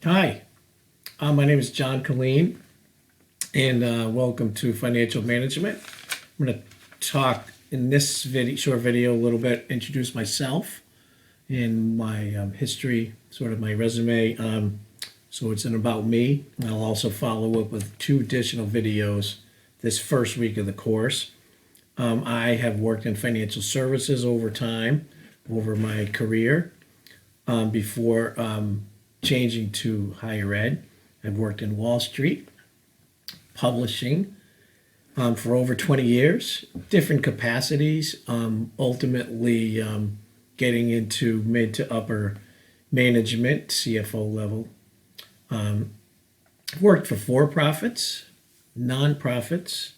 Hi, my name is John Colleen, and welcome to Financial Management. I'm going to talk in this short video a little bit, introduce myself and my history, sort of my resume. So it's about me. I'll also follow up with 2 additional videos this first week of the course. I have worked in financial services over time, over my career, before changing to higher ed. I've worked in Wall Street, publishing, for over 20 years, different capacities, ultimately getting into mid to upper management, CFO level. Worked for for-profits, nonprofits,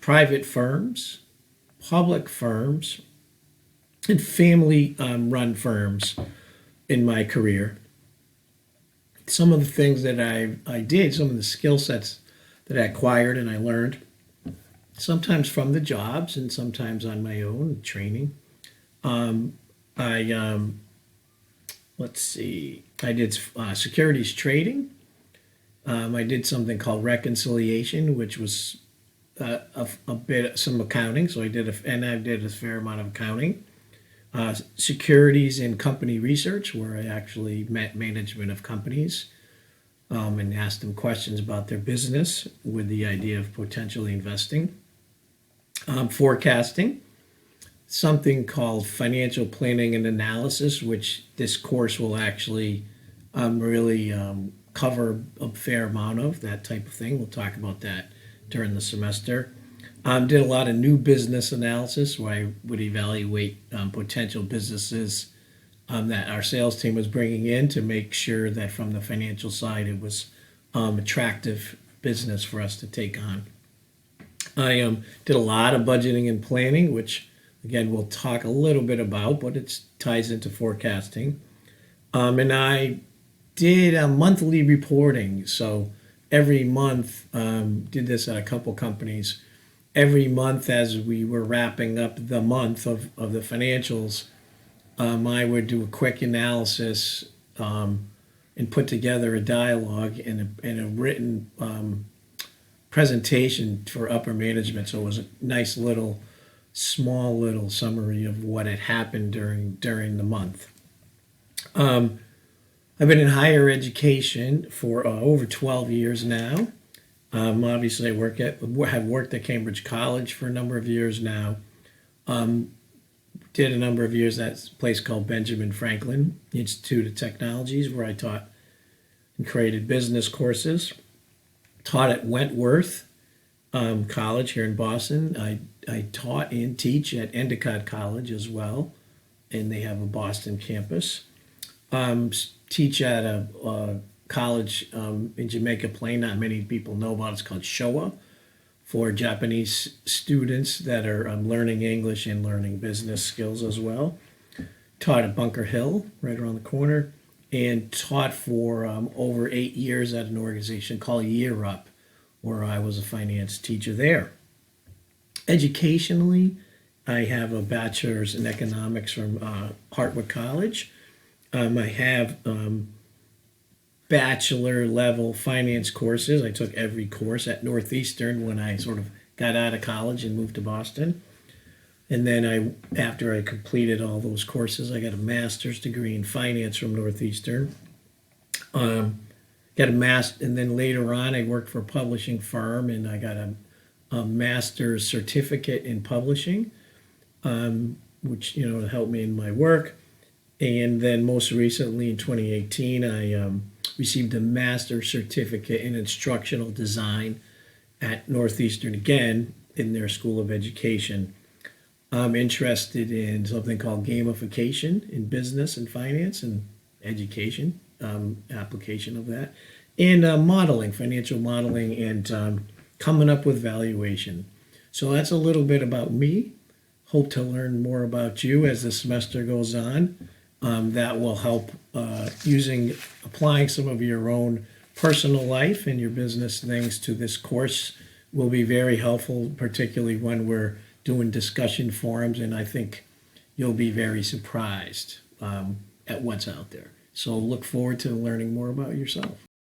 private firms, public firms, and family-run firms in my career. Some of the things that I did, some of the skill sets that I acquired and I learned, sometimes from the jobs and sometimes on my own training. I did securities trading. I did something called reconciliation, which was some accounting. So I did a fair amount of accounting. Securities and company research, where I actually met management of companies and asked them questions about their business with the idea of potentially investing. Forecasting, something called financial planning and analysis, which this course will actually really cover a fair amount of that type of thing. We'll talk about that during the semester. Did a lot of new business analysis where I would evaluate potential businesses that our sales team was bringing in to make sure that from the financial side it was attractive business for us to take on. I did a lot of budgeting and planning, which again we'll talk a little bit about, but it ties into forecasting. And I did a monthly reporting, so every month did this at a couple companies. Every month, as we were wrapping up the month of the financials, I would do a quick analysis and put together a dialogue and a written presentation for upper management. So it was a nice small little summary of what had happened during the month. I've been in higher education for over 12 years now. Obviously, I have worked at Cambridge College for a number of years now. Did a number of years at a place called Benjamin Franklin Institute of Technologies, where I taught and created business courses. Taught at Wentworth College here in Boston. I taught and teach at Endicott College as well, and they have a Boston campus. Teach at a college in Jamaica Plain. Not many people know about it. It's called Showa, for Japanese students that are learning English and learning business skills as well. Taught at Bunker Hill, right around the corner, and taught for over 8 years at an organization called Year Up, where I was a finance teacher there. Educationally, I have a bachelor's in economics from Hartwood College. I have bachelor level finance courses. I took every course at Northeastern when I sort of got out of college and moved to Boston. And then after I completed all those courses, I got a master's degree in finance from Northeastern. Got a and then later on I worked for a publishing firm and I got a master's certificate in publishing, which helped me in my work. And then most recently in 2018, I received a master's certificate in instructional design at Northeastern, again, in their School of Education. I'm interested in something called gamification in business and finance and education, application of that, and modeling, financial modeling, and coming up with valuation. So that's a little bit about me. Hope to learn more about you as the semester goes on. That will help applying some of your own personal life and your business things to this course will be very helpful, particularly when we're doing discussion forums, and I think you'll be very surprised at what's out there. So look forward to learning more about yourself.